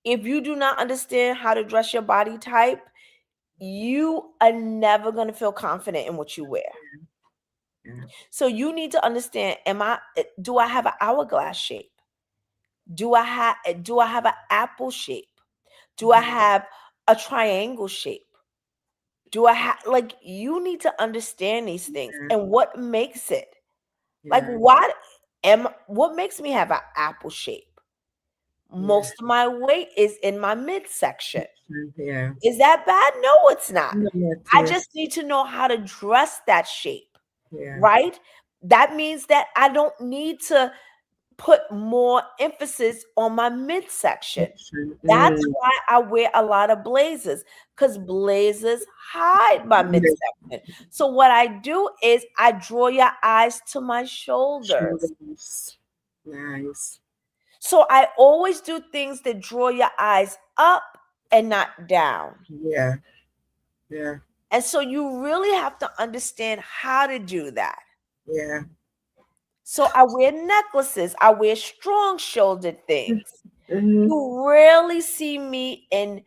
If you do not understand how to dress your body type, you are never going to feel confident in what you wear. Yeah. So you need to understand, do I have an hourglass shape? Do I have an apple shape? Do I have a triangle shape? Do I have, like, you need to understand these things and what makes it. Like, what makes me have an apple shape? Most of my weight is in my midsection. Yeah. Is that bad? No, it's not. No, I just need to know how to dress that shape, yeah. right? That means that I don't need to put more emphasis on my midsection. That's why I wear a lot of blazers, because blazers hide my midsection. So what I do is I draw your eyes to my shoulders. Nice. So I always do things that draw your eyes up and not down. Yeah. Yeah. And so you really have to understand how to do that. Yeah. So I wear necklaces. I wear strong shouldered things. Mhm. You rarely see me in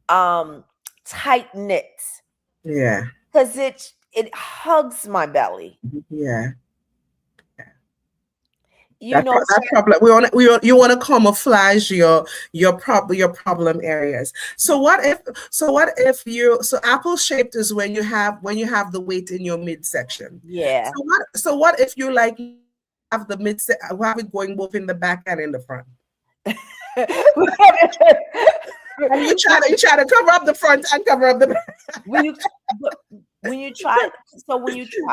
tight knits, Yeah. because it hugs my belly. Yeah. you know, That problem, you want to camouflage your problem areas. So what if apple shaped is when you have the weight in your midsection. yeah. So what if you like have the have it going both in the back and in the front? And you try to cover up the front and cover up the back. when you try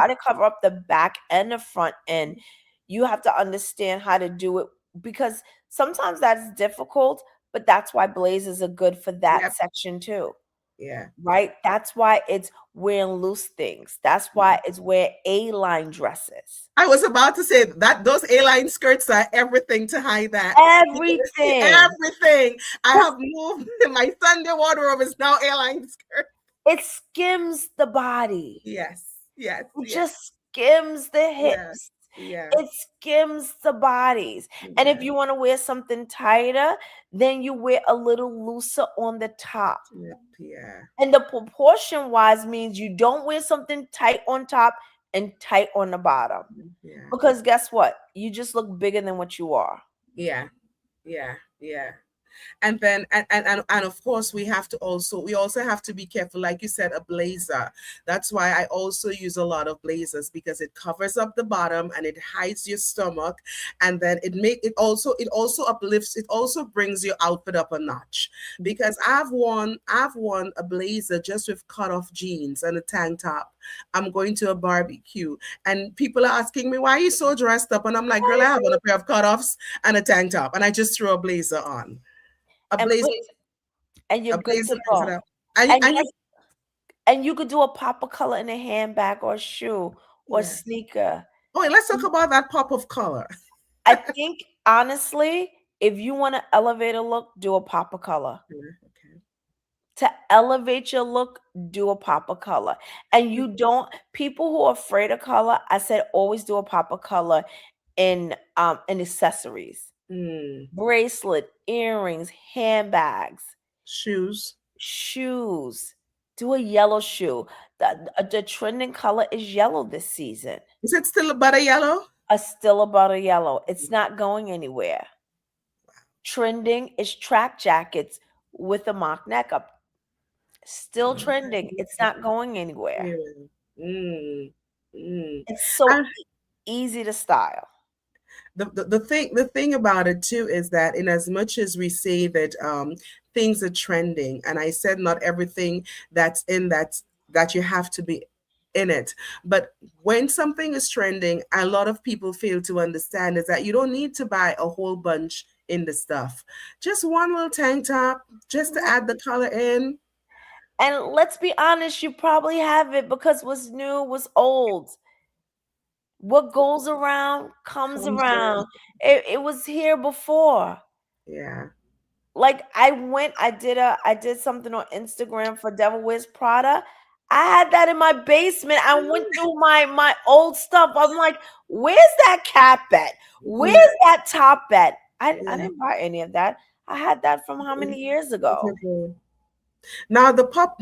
to cover up the back and the front end, you have to understand how to do it, because sometimes that's difficult, but that's why blazers are good for that section too. Yeah. Right? That's why it's wearing loose things. That's why it's wear A-line dresses. I was about to say that those A-line skirts are everything to hide that. Everything. Everything. I have moved. My Sunday wardrobe is now A-line skirt. It skims the body. Yes. It just skims the hips. Yeah. It skims the bodies. And if you want to wear something tighter, then you wear a little looser on the top. Yeah. And the proportion wise means you don't wear something tight on top and tight on the bottom. Yeah. Because guess what? You just look bigger than what you are. Yeah. And then and of course we also have to be careful, like you said, a blazer. That's why I also use a lot of blazers, because it covers up the bottom and it hides your stomach, and then it also uplifts, it also brings your outfit up a notch. Because I've worn a blazer just with cut off jeans and a tank top. I'm going to a barbecue and people are asking me, why are you so dressed up? And I'm like, girl, I have on a pair of cutoffs and a tank top and I just threw a blazer on. And you're good to go. And you could do a pop of color in a handbag or shoe or sneaker. Oh, let's talk about that pop of color. I think, honestly, if you want to elevate a look, do a pop of color. Okay. To elevate your look, do a pop of color. And you don't, people who are afraid of color, I said always do a pop of color in accessories. Bracelet, earrings, handbags, shoes. Do a yellow shoe. The trending color is yellow this season. Is it still about a yellow? Still about a yellow. It's not going anywhere. Trending is track jackets with a mock neck up. Still trending. It's not going anywhere. It's so easy to style. The thing about it too is that in as much as we say that things are trending, and I said not everything that's in that you have to be in it, but when something is trending, a lot of people fail to understand is that you don't need to buy a whole bunch in the stuff. Just one little tank top, just to add the color in. And let's be honest, you probably have it because what's new was old. What goes around comes around. It was here before. Yeah. Like I did something on Instagram for Devil Wears Prada. I had that in my basement. I went through my old stuff. I'm like, where's that cap at? Where's that top at? I didn't buy any of that. I had that from how many years ago? Now the pop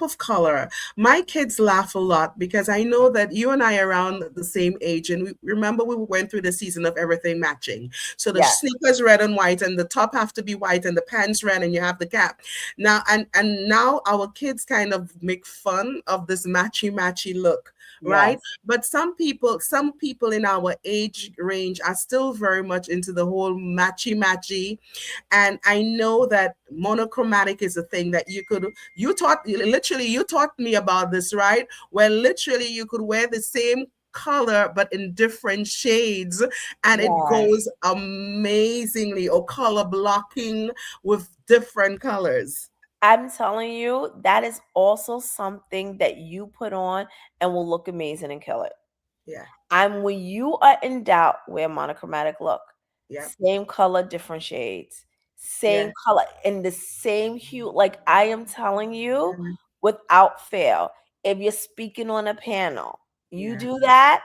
of color. My kids laugh a lot because I know that you and I are around the same age, and we went through the season of everything matching. So the sneakers red and white, and the top have to be white, and the pants red, and you have the cap. Now and now our kids kind of make fun of this matchy look. Right. But some people in our age range are still very much into the whole matchy. And I know that monochromatic is a thing that you taught me about this, right? Where literally you could wear the same color but in different shades and it goes amazingly, or color blocking with different colors. I'm telling you, that is also something that you put on and will look amazing and kill it. Yeah. And when you are in doubt, wear monochromatic look. Yeah. Same color, different shades. Same color in the same hue. Like I am telling you, without fail, if you're speaking on a panel, you do that,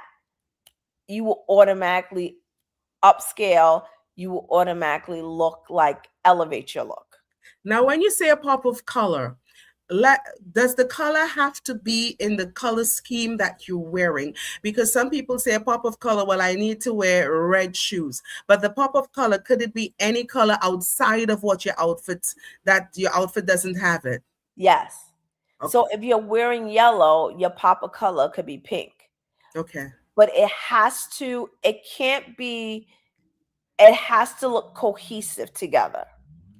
you will automatically upscale. You will automatically look like elevate your look. Now, when you say a pop of color, does the color have to be in the color scheme that you're wearing? Because some people say a pop of color, well, I need to wear red shoes. But the pop of color, could it be any color outside of what your outfit doesn't have it? Yes. Okay. So if you're wearing yellow, your pop of color could be pink. Okay. But it has to look cohesive together.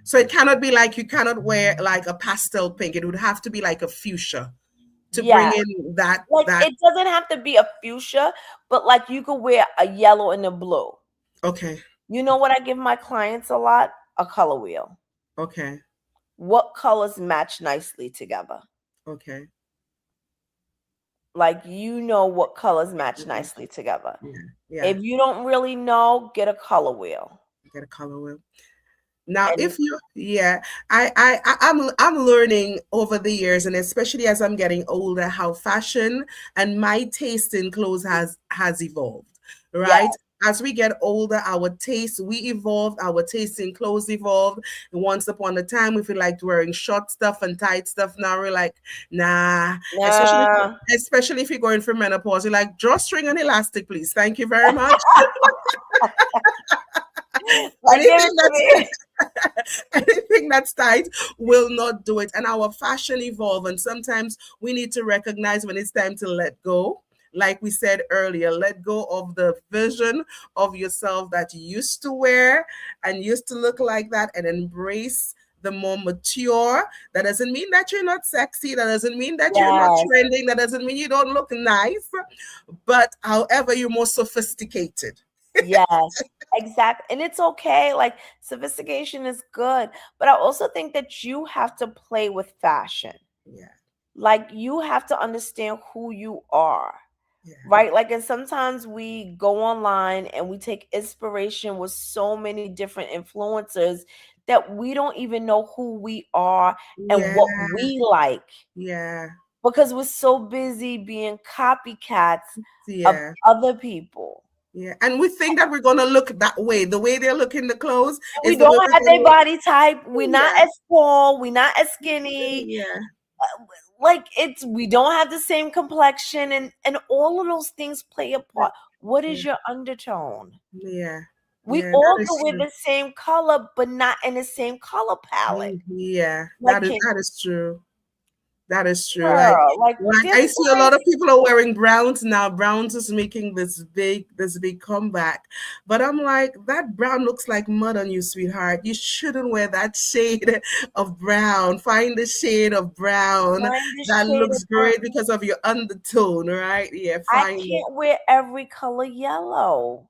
So it cannot be like, you cannot wear like a pastel pink. It would have to be like a fuchsia to bring in that. It doesn't have to be a fuchsia, but like you could wear a yellow and a blue. Okay. You know what I give my clients a lot? A color wheel. Okay. What colors match nicely together? Okay. Like, you know what colors match nicely together. Yeah. If you don't really know, get a color wheel. Get a color wheel. Now, I'm learning over the years, and especially as I'm getting older, how fashion and my taste in clothes has evolved, right? Yes. As we get older, our taste in clothes evolved. Once upon a time, we feel like wearing short stuff and tight stuff. Now we're like, nah. Especially if you're going for menopause, you're like, drawstring and elastic, please. Thank you very much. Anything that's tight will not do it. And our fashion evolve, and sometimes we need to recognize when it's time to let go. Like we said earlier, let go of the vision of yourself that you used to wear and used to look like that, and embrace the more mature. That doesn't mean that you're not sexy. That doesn't mean that you're not trending. That doesn't mean you don't look nice. But however, you're more sophisticated. Yes, exactly. And it's okay. Like, sophistication is good. But I also think that you have to play with fashion. Yeah. Like, you have to understand who you are. Yeah. Right? Like, and sometimes we go online and we take inspiration with so many different influencers that we don't even know who we are and what we like. Yeah. Because we're so busy being copycats of other people. Yeah, and we think that we're gonna look that way. The way they look in the clothes. We don't have their body type. We're not as tall. We're not as skinny. Yeah. We don't have the same complexion, and all of those things play a part. What is your undertone? Yeah. We all go with the same color, but not in the same color palette. Yeah, that is true. That is true. Like I see a lot of people are wearing browns now. Browns is making this big comeback. But I'm like, that brown looks like mud on you, sweetheart. You shouldn't wear that shade of brown. Find the shade of brown that looks great because of your undertone, right? Yeah, I can't wear every color yellow.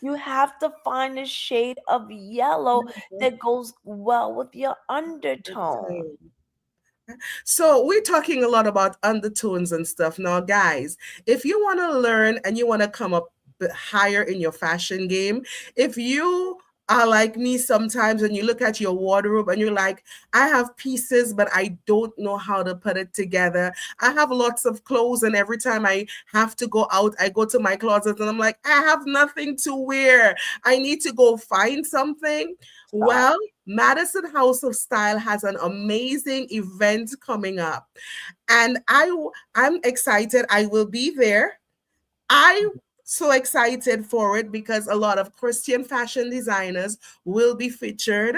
You have to find a shade of yellow that goes well with your undertone. So we're talking a lot about undertones and stuff. Now, guys, if you want to learn and you want to come up higher in your fashion game, if you are like me sometimes and you look at your wardrobe and you're like, I have pieces, but I don't know how to put it together. I have lots of clothes, and every time I have to go out, I go to my closet and I'm like, I have nothing to wear. I need to go find something. Well, Madison House of Style has an amazing event coming up, and I'm excited. I will be there. I'm so excited for it because a lot of Christian fashion designers will be featured.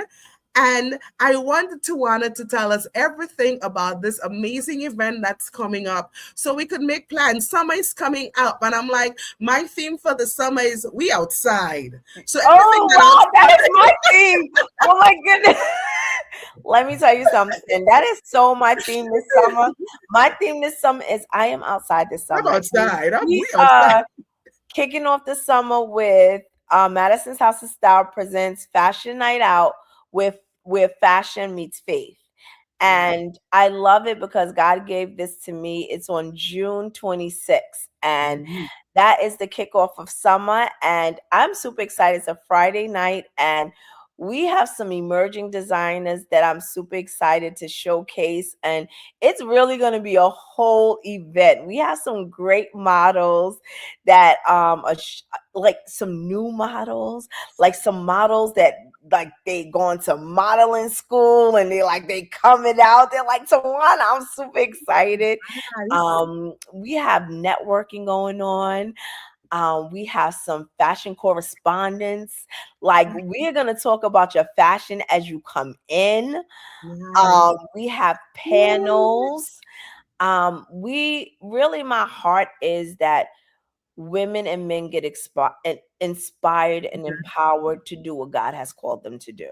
And I wanted Tawana to tell us everything about this amazing event that's coming up so we could make plans. Summer is coming up, and I'm like, my theme for the summer is we outside. So that is my theme. Oh my goodness. Let me tell you something. That is so my theme this summer. My theme this summer is I am outside this summer. I'm outside. We are kicking off the summer with Madison's House of Style presents Fashion Night Out with where fashion meets faith. And I love it because God gave this to me. It's on June 26th. And that is the kickoff of summer. And I'm super excited. It's a Friday night. And we have some emerging designers that I'm super excited to showcase. And it's really going to be a whole event. We have some great models that are like some new models, like some models that like they going to modeling school and they coming out. They're like, Tawana, I'm super excited. We have networking going on. We have some fashion correspondence. Like, we're gonna talk about your fashion as you come in. We have panels. My heart is that women and men get inspired and empowered to do what God has called them to do.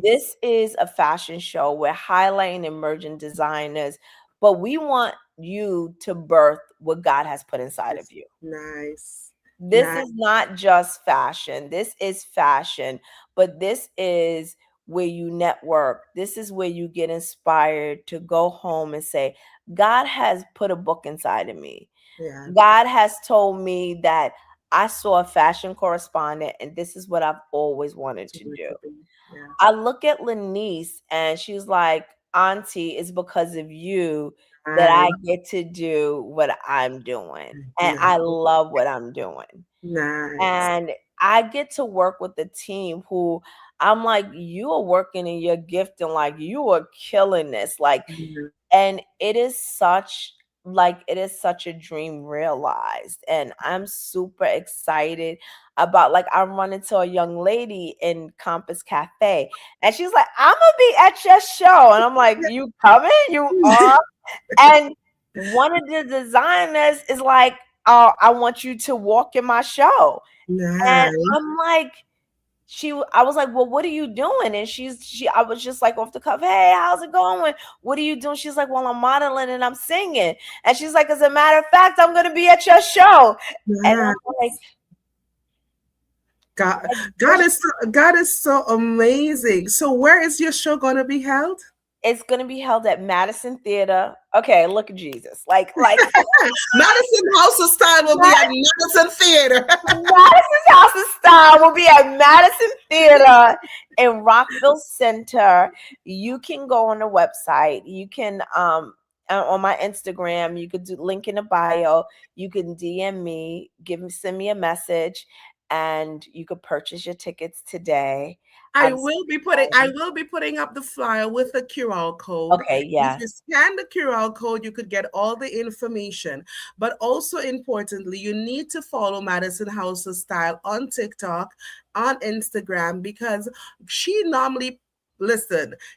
This is a fashion show. We're highlighting emerging designers, but we want you to birth what God has put inside of you. This is not just fashion. This is fashion, but this is where you network. This is where you get inspired to go home and say, God has put a book inside of me. God has told me that I saw a fashion correspondent and this is what I've always wanted to do. I look at Lanice and she's like, Auntie, it's because of you that I get to do what I'm doing. And I love what I'm doing. And I get to work with the team who I'm like, you are working in your gift and like you are killing this. Like, and it is such a dream realized. And I'm super excited about, like, I'm running to a young lady in Compass Cafe and she's like, I'm gonna be at your show. And I'm like, you coming? You are? And one of the designers is like, oh, I want you to walk in my show. And I'm like, I was like, well, what are you doing? And I was just like off the cuff, hey, how's it going? What are you doing? She's like, well, I'm modeling and I'm singing. And she's like, as a matter of fact, I'm going to be at your show. And I'm like, God is so amazing. So where is your show going to be held? It's going to be held at Madison Theater. Okay, look at Jesus. Like Madison House of Style will be at Madison Theater. Madison House of Style will be at Madison Theater in Rockville Center. You can go on the website. You can on my Instagram, you could do link in the bio. You can DM me, send me a message, and you could purchase your tickets today. I will be putting up the flyer with a QR code. Okay, yeah. If you scan the QR code, you could get all the information. But also importantly, you need to follow Madison House of Style on TikTok, on Instagram, because she normally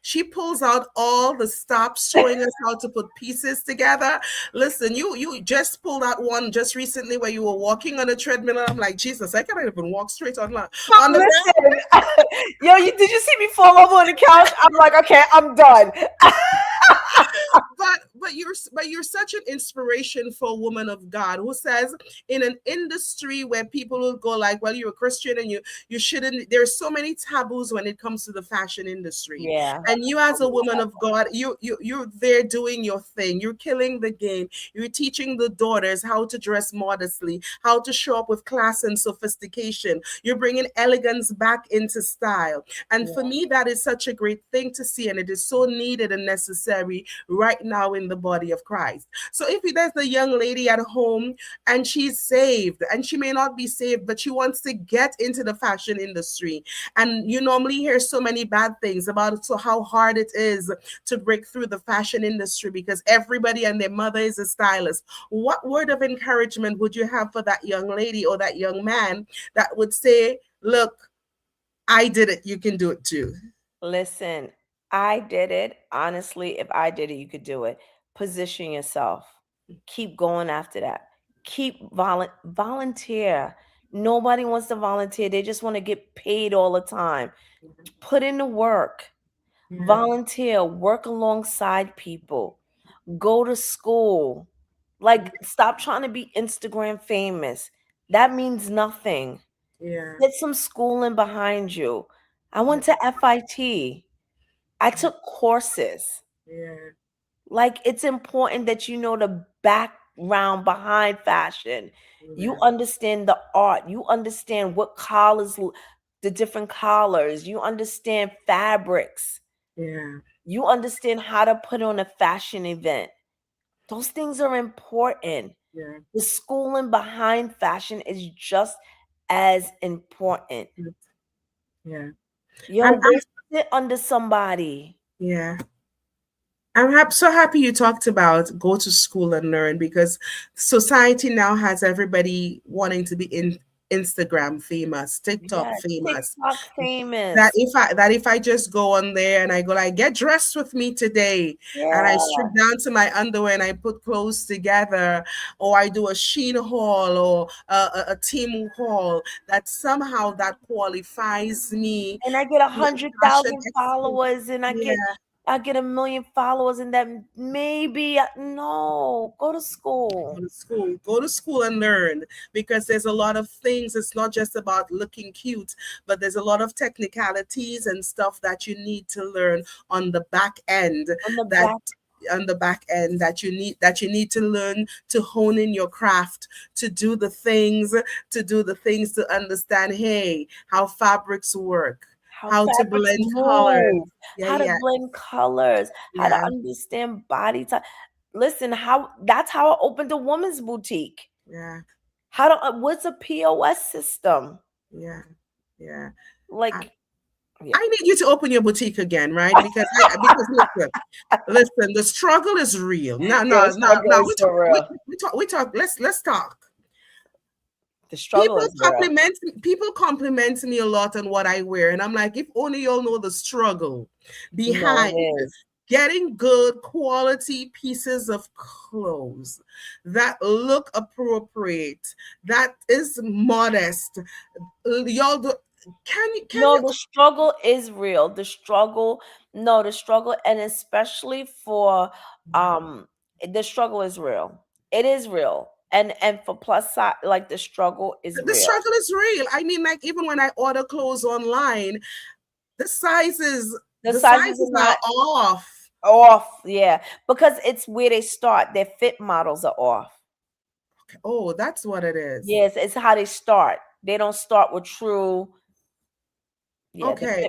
she pulls out all the stops showing us how to put pieces together. Listen, you just pulled out one just recently where you were walking on a treadmill. And I'm like, Jesus, I can't even walk straight on the Yo, did you see me fall over on the couch? I'm like, okay, I'm done. but you're such an inspiration for a woman of God who says, in an industry where people will go like, well, you're a Christian and you shouldn't. There's so many taboos when it comes to the fashion industry. Yeah. And you as a woman of God, you're there doing your thing. You're killing the game. You're teaching the daughters how to dress modestly, how to show up with class and sophistication. You're bringing elegance back into style. And for me, that is such a great thing to see. And it is so needed and necessary right now in the body of Christ. So if there's a young lady at home and she's saved, and she may not be saved, but she wants to get into the fashion industry, and you normally hear so many bad things about how hard it is to break through the fashion industry because everybody and their mother is a stylist, what word of encouragement would you have for that young lady or that young man that would say, look, I did it, you can do it too? Listen, I did it. Honestly, if I did it, you could do it. Position yourself. Keep going after that. Keep volunteer. Nobody wants to volunteer. They just want to get paid all the time. Put in the work. Volunteer. Work alongside people. Go to school. Like, stop trying to be Instagram famous. That means nothing. Get some schooling behind you. I went to FIT. I took courses. Like, it's important that you know the background behind fashion. You understand the art. You understand what collars, the different collars. You understand fabrics. You understand how to put on a fashion event. Those things are important. The schooling behind fashion is just as important. Yo, go sit under somebody. Yeah. I'm so happy you talked about go to school and learn, because society now has everybody wanting to be in Instagram famous, TikTok famous. TikTok famous. That if I just go on there and I go like, get dressed with me today, and I strip down to my underwear and I put clothes together, or I do a Shein haul or a Temu haul, that somehow that qualifies me. And I get 100,000 followers, and I get 1 million followers, and that maybe no, go to school. Go to school and learn, because there's a lot of things. It's not just about looking cute, but there's a lot of technicalities and stuff that you need to learn on the back end. On the back end that you need to learn to hone in your craft, to do the things to understand, hey, how fabrics work. How to blend colors. How to blend colors. How to understand body type. Listen, that's how I opened a woman's boutique. Yeah. What's a POS system? Yeah. Like, I need you to open your boutique again, right? Because listen, the struggle is real. No. We talk. Let's talk. The struggle people compliment me a lot on what I wear, and I'm like, if only y'all know the struggle behind getting good quality pieces of clothes that look appropriate, that is modest. Y'all do. The struggle is real. The struggle, and especially for the struggle is real. It is real. And for plus size, like the struggle is real. The struggle is real. I mean, like, even when I order clothes online, the sizes are off. Yeah, because it's where they start. Their fit models are off. Okay. Oh, that's what it is. Yes, it's how they start. They don't start with true. Yeah, okay,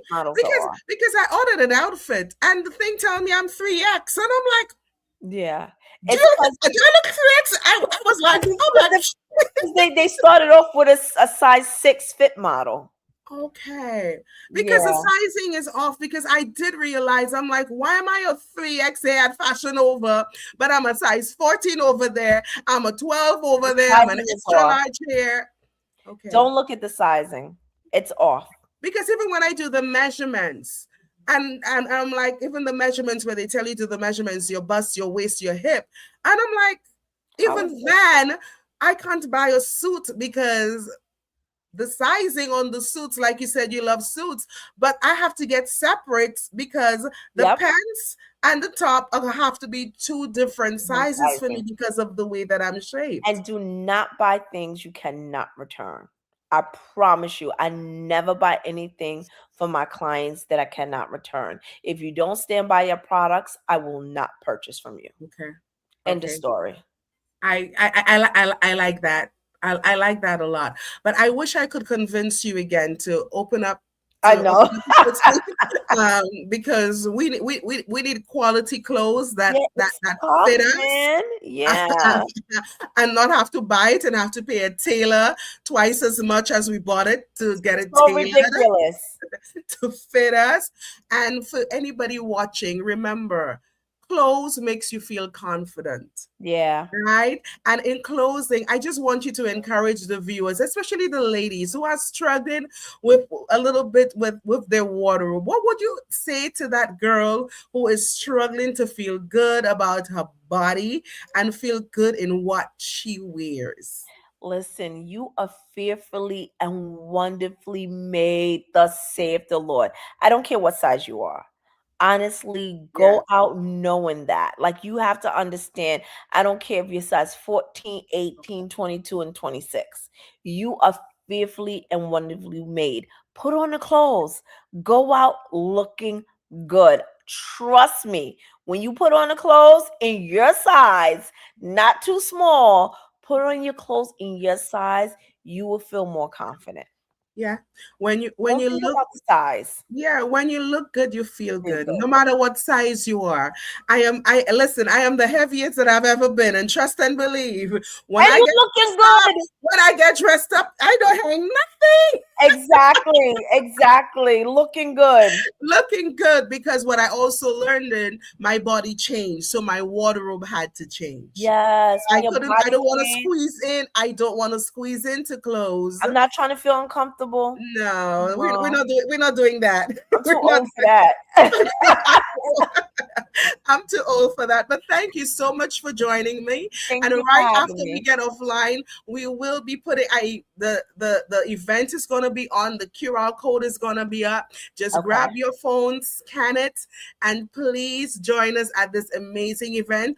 because I ordered an outfit and the thing telling me I'm 3X, and I'm like, yeah. Do I look 3X? I was like, oh my. They started off with a size 6 fit model. Okay, because the sizing is off. Because I did realize, I'm like, why am I a 3X here at Fashion Nova, but I'm a size 14 over there, I'm a 12 over there, I'm an extra large here. Okay, don't look at the sizing; it's off. Because even when I do the measurements, and I'm like, even the measurements where they tell you to the measurements, your bust, your waist, your hip, and I'm like, even then, I can't buy a suit because the sizing on the suits, like you said, you love suits, but I have to get separate because the pants and the top have to be two different sizes for me because of the way that I'm shaped. And do not buy things you cannot return. I promise you, I never buy anything for my clients that I cannot return. If you don't stand by your products, I will not purchase from you. Okay. End of story. I like that. I like that a lot. But I wish I could convince you again to open up. I know. Because we need quality clothes that fit us. Yeah. And not have to buy it and have to pay a tailor twice as much as we bought it to get it so tailored ridiculous to fit us. And for anybody watching, remember, clothes makes you feel confident. Yeah. Right. And in closing, I just want you to encourage the viewers, especially the ladies who are struggling with a little bit with their wardrobe. What would you say to that girl who is struggling to feel good about her body and feel good in what she wears? Listen, you are fearfully and wonderfully made, thus saith the Lord. I don't care what size you are. Honestly, go out knowing that. Like, you have to understand, I don't care if you're size 14, 18, 22, and 26. You are fearfully and wonderfully made. Put on the clothes. Go out looking good. Trust me, when you put on the clothes in your size, not too small, put on your clothes in your size, you will feel more confident. Yeah. When you look about the size. Yeah, when you look good, you feel good. No matter what size you are. I am the heaviest that I've ever been, and trust and believe. When I get dressed up, I don't hang nothing. Exactly. Looking good. Looking good, because what I also learned, in my body changed, so my wardrobe had to change. Yes. I When your couldn't. I body don't want to change, squeeze in. I don't want to squeeze into clothes. I'm not trying to feel uncomfortable. No, we're No. not doing. We're not doing that. I'm too We're not old for that. I'm too old for that. But thank you so much for joining me. Thank And you for right having after we me. get offline, we will be putting the event is going to be on. The QR code is going to be up. Just grab your phone, scan it, and please join us at this amazing event.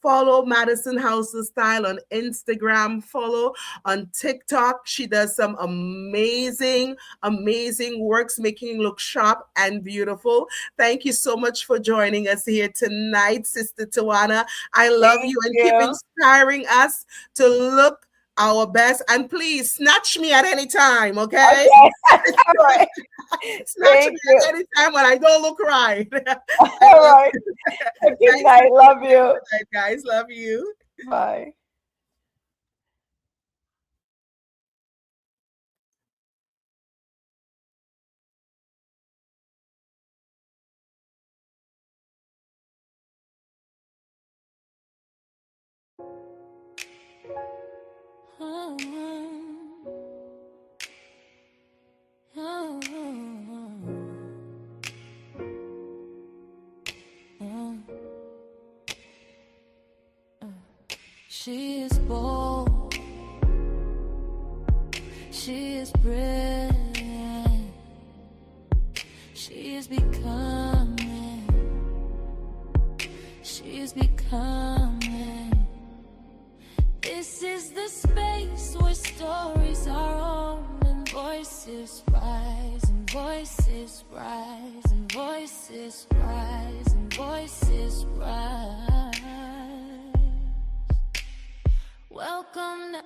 Follow Madison House of Style on Instagram. Follow on TikTok. She does some amazing works, making you look sharp and beautiful. Thank you so much for joining us here tonight, Sister Tawana. I love you, and keep inspiring us to look our best. And please snatch me at any time, okay? All right. Snatch me at any time when I don't look right. All right. Good night. Love you. Good night, guys. Love you. Bye. She is bold. She is brilliant. She is becoming. She is becoming. This is the space where stories are on and voices rise and voices rise and voices rise and voices rise. Welcome to